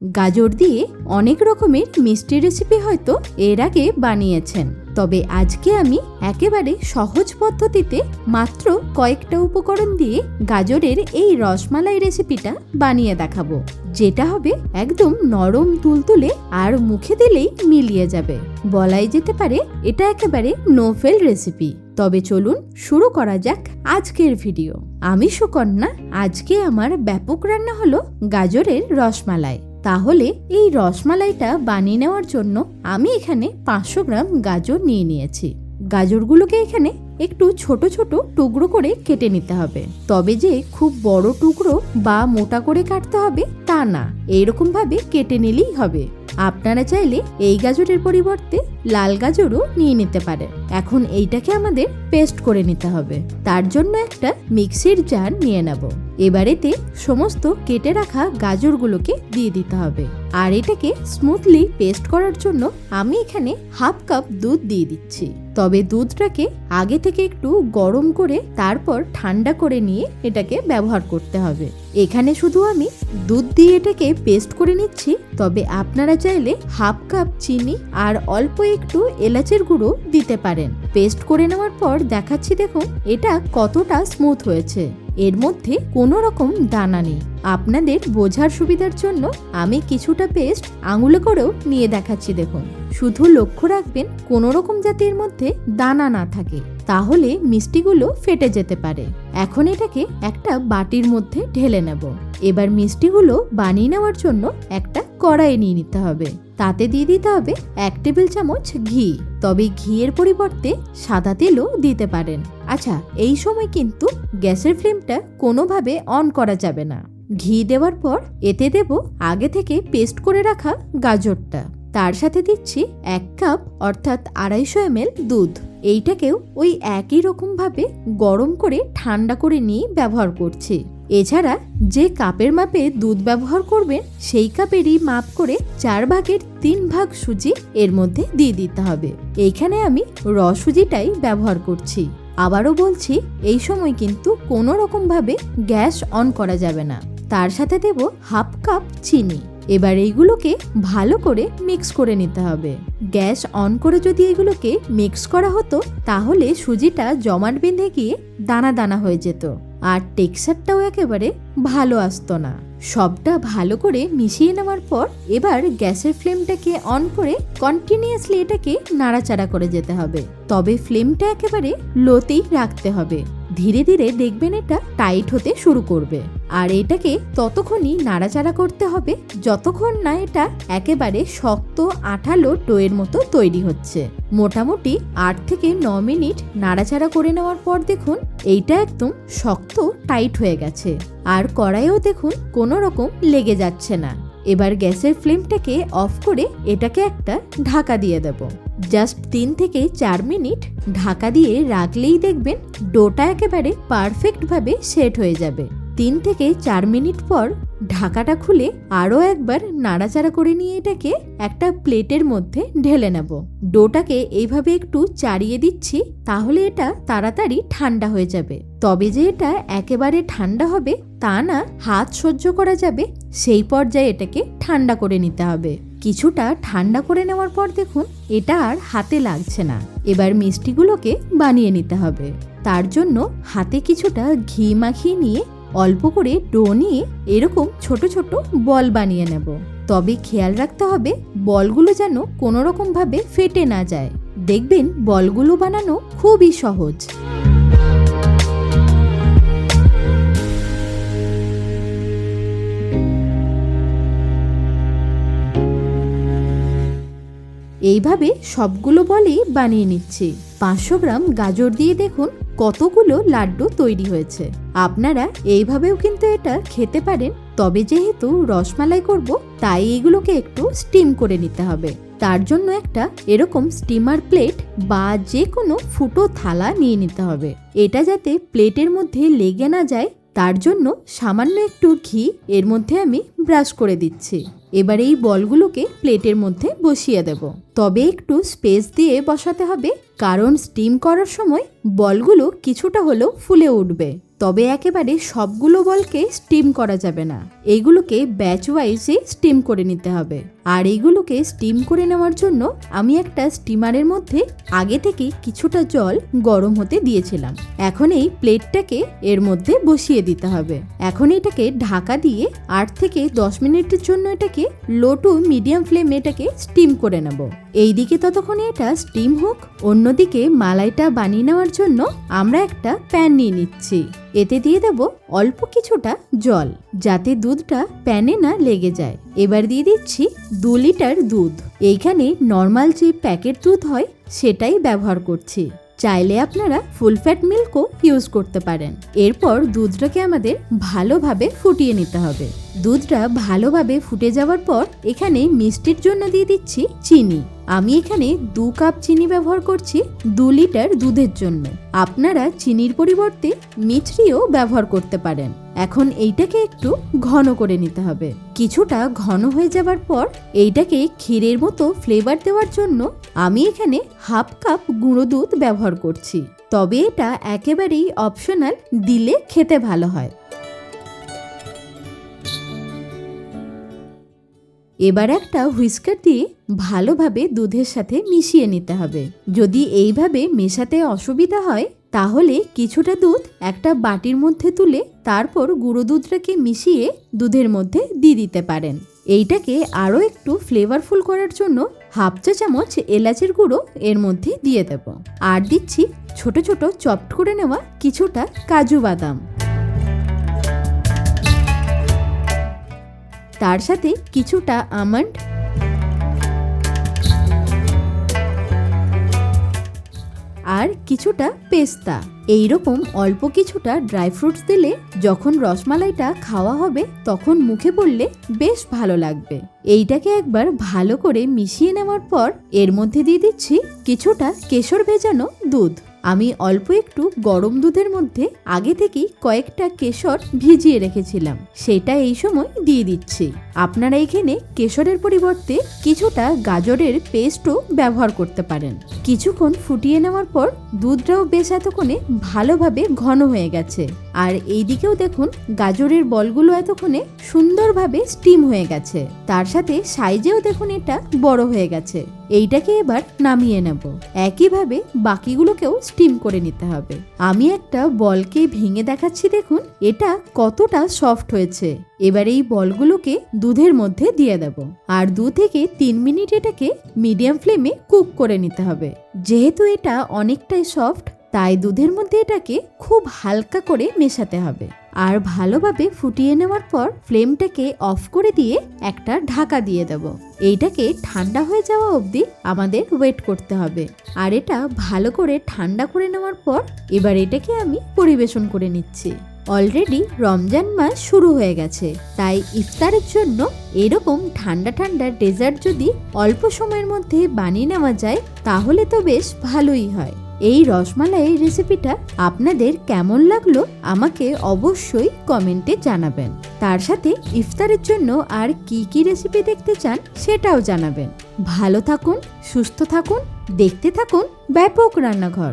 গাজর দিয়ে অনেক রকমের মিষ্টি রেসিপি হয়তো এর আগে বানিয়েছেন, তবে আজকে আমি একেবারে সহজ পদ্ধতিতে মাত্র কয়েকটা উপকরণ দিয়ে গাজরের এই রসমালাই রেসিপিটা বানিয়ে দেখাবো, যেটা হবে একদম নরম তুলতুলে আর মুখে দিলেই মিলিয়ে যাবে। বলাই যেতে পারে এটা একেবারে নো ফেল রেসিপি। তবে চলুন শুরু করা যাক আজকের ভিডিও। আমি সুকন্যা। আজকে আমার ব্যাপক রান্না হলো গাজরের রসমালাই। তাহলে এই রসমালাইটা বানিয়ে নেওয়ার জন্য আমি এখানে 500 গ্রাম গাজর নিয়ে নিয়েছি। গাজরগুলোকে এখানে একটু ছোট ছোট টুকরো করে কেটে নিতে হবে। তবে যে খুব বড় টুকরো বা মোটা করে কাটতে হবে তা না, এইরকম ভাবে কেটে নিলেই হবে। আপনারা চাইলে এই গাজরের পরিবর্তে লাল গাজরও নিয়ে নিতে পারেন। এখন এইটাকে আমাদের পেস্ট করে নিতে হবে। তার জন্য একটা মিক্সির জার নিয়ে নেব। এবারেতে সমস্ত কেটে রাখা গাজরগুলোকে দিয়ে দিতে হবে। আর এটাকে স্মুথলি পেস্ট করার জন্য আমি এখানে হাফ কাপ দুধ দিয়ে দিচ্ছি। তবে দুধটাকে আগে থেকে একটু গরম করে তারপর ঠান্ডা করে নিয়ে এটাকে ব্যবহার করতে হবে। এখানে শুধু আমি দুধ দিয়ে এটাকে পেস্ট করে নিচ্ছি। তবে আপনারা চাইলে হাফ কাপ চিনি আর অল্প একটু এলাচের গুঁড়ো দিতে পারেন। পেস্ট করে নেওয়ার পর দেখাচ্ছি, দেখুন এটা কতটা স্মুথ হয়েছে। এর মধ্যে কোনো রকম দানা নেই। আপনাদের বোঝার সুবিধার জন্য আমি কিছুটা পেস্ট আঙুলে করেও নিয়ে দেখাচ্ছি। দেখুন, শুধু লক্ষ্য রাখবেন কোনো রকম যাতে এর মধ্যে দানা না থাকে, তাহলে মিষ্টিগুলো ফেটে যেতে পারে। এখন এটাকে একটা বাটির মধ্যে ঢেলে নেব। এবার মিষ্টিগুলো বানিয়ে নেওয়ার জন্য একটা কড়াই নিয়ে নিতে হবে। তাতে দিয়ে দিতে হবে 1 টেবিল চামচ ঘি। তবে ঘিয়ের পরিবর্তে সাদা তেলও দিতে পারেন। আচ্ছা, এই সময় কিন্তু গ্যাসের ফ্লেমটা কোনোভাবে অন করা যাবে না। ঘি দেওয়ার পর এতে দেব আগে থেকে পেস্ট করে রাখা গাজরটা। তার সাথে দিচ্ছি 1 কাপ অর্থাৎ 250 ml দুধ। এইটাকেও ওই একই রকম ভাবে গরম করে ঠান্ডা করে নিয়ে ব্যবহার করছি। এছাড়া যে কাপের মাপে দুধ ব্যবহার করবেন সেই কাপেরই মাপ করে 4 ভাগের 3 ভাগ সুজি এর মধ্যে দিয়ে দিতে হবে। এইখানে আমি র সুজিটাই ব্যবহার করছি। আবারও বলছি, এই সময় কিন্তু কোনো রকম ভাবে গ্যাস অন করা যাবে না। তার সাথে দেব হাফ কাপ চিনি। এবার এইগুলোকে ভালো করে মিক্স করে নিতে হবে। গ্যাস অন করে যদি এগুলোকে মিক্স করা হতো তাহলে সুজিটা জমাট বেঁধে গিয়ে দানা দানা হয়ে যেত আর টেক্সচারটাও একেবারে ভালো আসতো না। সবটা ভালো করে মিশিয়ে নেওয়ার পর এবার গ্যাসের ফ্লেমটাকে অন করে কন্টিনিউয়াসলি এটাকে নাড়াচাড়া করে যেতে হবে। তবে ফ্লেমটা একেবারে লোতেই রাখতে হবে। ধীরে ধীরে দেখবেন এটা টাইট হতে শুরু করবে। আর এটাকে ততক্ষণই নাড়াচাড়া করতে হবে যতক্ষণ না এটা একেবারে শক্ত আঠালো ডোয়ের মতো তৈরি হচ্ছে। মোটামুটি 8 থেকে 9 মিনিট নাড়াচাড়া করে নেওয়ার পর দেখুন এইটা একদম শক্ত টাইট হয়ে গেছে। আর কড়াইও দেখুন কোনো রকম লেগে যাচ্ছে না। এবার গ্যাসের ফ্লেমটাকে অফ করে এটাকে একটা ঢাকা দিয়ে দেব। জাস্ট 3 থেকে 4 মিনিট ঢাকা দিয়ে রাখলেই দেখবেন ডোটা একেবারে পারফেক্ট ভাবে সেট হয়ে যাবে। 3 থেকে 4 মিনিট পর ঢাকাটা খুলে আরও একবার নাড়াচাড়া করে নিয়ে এটাকে একটা প্লেটের মধ্যে ঢেলে নেব। ডোটাকে এইভাবে একটু চাড়িয়ে দিচ্ছি, তাহলে এটা তাড়াতাড়ি ঠান্ডা হয়ে যাবে। তবে যে এটা একেবারে ঠান্ডা হবে তা না, হাত সহ্য করা যাবে সেই পর্যায়ে এটাকে ঠান্ডা করে নিতে হবে। কিছুটা ঠান্ডা করে নেওয়ার পর দেখুন এটা আর হাতে লাগছে না। এবার মিষ্টিগুলোকে বানিয়ে নিতে হবে। তার জন্য হাতে কিছুটা ঘি মাখিয়ে নিয়ে অল্প করে ডো নিয়ে এরকম ছোট ছোট বল বানিয়ে নেব। তবে খেয়াল রাখতে হবে বলগুলো যেন কোনো রকম ভাবে ফেটে না যায়। দেখবেন বলগুলো বানানো খুবই সহজ। এইভাবে সবগুলো বলই বানিয়ে নিচ্ছি। 500 গ্রাম গাজর দিয়ে দেখুন কতগুলো লাড্ডু তৈরি হয়েছে। আপনারা এইভাবেও কিন্তু এটা খেতে পারেন। তবে যেহেতু রসমালাই করব তাই এগুলোকে একটু স্টিম করে নিতে হবে। তার জন্য একটা এরকম স্টিমার প্লেট বা যে কোনো ফুটো থালা নিয়ে নিতে হবে। এটা যাতে প্লেটের মধ্যে লেগে না যায় তার জন্য সামান্য একটু ঘি এর মধ্যে আমি ব্রাশ করে দিচ্ছি। এবার এই বলগুলোকে প্লেটের মধ্যে বসিয়ে দেব। তবে একটু স্পেস দিয়ে বসাতে হবে, কারণ স্টিম করার সময় বলগুলো কিছুটা হলেও ফুলে উঠবে। তবে একেবারে সবগুলো বলকে স্টিম করা যাবে না, এইগুলোকে ব্যাচ ওয়াইজে স্টিম করে নিতে হবে। আর এইগুলোকে স্টিম করে নেওয়ার জন্য আমি একটা স্টিমারের মধ্যে আগে থেকে কিছুটা জল গরম হতে দিয়েছিলাম। এখন এই প্লেটটাকে এর মধ্যে বসিয়ে দিতে হবে। এখন এটাকে ঢাকা দিয়ে 8 থেকে 10 মিনিটের জন্য এটাকে লো টু মিডিয়াম ফ্লেমে এটাকে স্টিম করে নেব। এইদিকে ততক্ষণে এটা স্টিম হোক, অন্যদিকে মালাইটা বানিয়ে নেওয়ার জন্য আমরা একটা প্যান নিয়ে নিচ্ছি। এতে দিয়ে দেব অল্প কিছুটা জল, যাতে দুধটা প্যানে না লেগে যায়। এবার দিয়ে দিচ্ছি 2 লিটার দুধ। এইখানে নর্মাল যে প্যাকেট দুধ হয় সেটাই ব্যবহার করছি, চাইলে আপনারা ফুল ফ্যাট মিল্কও ইউজ করতে পারেন। এরপর দুধটাকে আমাদের ভালোভাবে ফুটিয়ে নিতে হবে। দুধটা ভালোভাবে ফুটে যাওয়ার পর এখানে মিষ্টির জন্য দিয়ে দিচ্ছি চিনি। আমি এখানে 2 কাপ চিনি ব্যবহার করছি 2 লিটার দুধের জন্য। আপনারা চিনির পরিবর্তে মিছরিও ব্যবহার করতে পারেন। এখন এইটাকে একটু ঘন করে নিতে হবে। কিছুটা ঘন হয়ে যাবার পর এইটাকে ক্ষীরের মতো ফ্লেভার দেওয়ার জন্য আমি এখানে 1/2 কাপ গুঁড়ো দুধ ব্যবহার করছি। তবে এটা একেবারেই অপশনাল, দিলে খেতে ভালো হয়। এবার একটা হুইস্কার দিয়ে ভালোভাবে দুধের সাথে মিশিয়ে নিতে হবে। যদি এইভাবে মেশাতে অসুবিধা হয় তাহলে কিছুটা দুধ একটা বাটির মধ্যে তুলে তারপর গুঁড়ো দুধটাকে মিশিয়ে দুধের মধ্যে দিয়ে দিতে পারেন। এইটাকে আরও একটু ফ্লেভারফুল করার জন্য 1/2 চা চামচ এলাচের গুঁড়ো এর মধ্যে দিয়ে দেব। আর দিচ্ছি ছোট ছোট চপড করে নেওয়া কিছুটা কাজু বাদাম। তার সাথে কিছুটা আমন্ড আর কিছুটা পেস্তা। এইরকম অল্প কিছুটা ড্রাই ফ্রুটস দিলে যখন রসমালাইটা খাওয়া হবে তখন মুখে পড়লে বেশ ভালো লাগবে। এইটাকে একবার ভালো করে মিশিয়ে নেওয়ার পর এর মধ্যে দিয়ে দিচ্ছি কিছুটা কেশর ভেজানো দুধ। আমি অল্প একটু গরম দুধের মধ্যে আগে থেকেই কয়েকটা কেশর ভিজিয়ে রেখেছিলাম, সেটা এই সময় দিয়ে দিচ্ছি। আপনারা এখানে কেশরের পরিবর্তে কিছুটা গাজরের পেস্টও ব্যবহার করতে পারেন। কিছুক্ষণ ফুটিয়ে নেওয়ার পর দুধটাও বেশ এতক্ষণে ভালোভাবে ঘন হয়ে গেছে। আর এইদিকেও দেখুন গাজরের বলগুলো এতক্ষণে সুন্দরভাবে স্টিম হয়ে গেছে। তার সাথে সাইজেও দেখুন এটা বড় হয়ে গেছে। এইটাকে এবার নামিয়ে নেব। একইভাবে বাকিগুলোকেও স্টিম করে নিতে হবে। আমি একটা বলকে ভেঙে দেখাচ্ছি, দেখুন এটা কতটা সফট হয়েছে। এবার এই বলগুলোকে দুধের মধ্যে দিয়ে দেব আর 2 থেকে 3 মিনিট এটাকে মিডিয়াম ফ্লেমে কুক করে নিতে হবে। যেহেতু এটা অনেকটাই সফট তাই দুধের মধ্যে এটাকে খুব হালকা করে মেশাতে হবে। আর ভালোভাবে ফুটিয়ে নেওয়ার পর ফ্লেমটাকে অফ করে দিয়ে একটা ঢাকা দিয়ে দেব। এইটাকে ঠান্ডা হয়ে যাওয়া অবধি আমাদের ওয়েট করতে হবে। আর এটা ভালো করে ঠান্ডা করে নেওয়ার পর এবার এটাকে আমি পরিবেশন করে নিচ্ছি। অলরেডি রমজান মাস শুরু হয়ে গেছে, তাই ইফতারের জন্য এরকম ঠান্ডা ঠান্ডা ডেজার্ট যদি অল্প সময়ের মধ্যে বানিয়ে নেওয়া যায় তাহলে তো বেশ ভালোই হয়। এই রসমালাই রেসিপিটা আপনাদের কেমন লাগলো আমাকে অবশ্যই কমেন্টে জানাবেন। তার সাথে ইফতারের জন্য আর কি কি রেসিপি দেখতে চান সেটাও জানাবেন। ভালো থাকুন, সুস্থ থাকুন, দেখতে থাকুন ব্যাপক রান্নাঘর।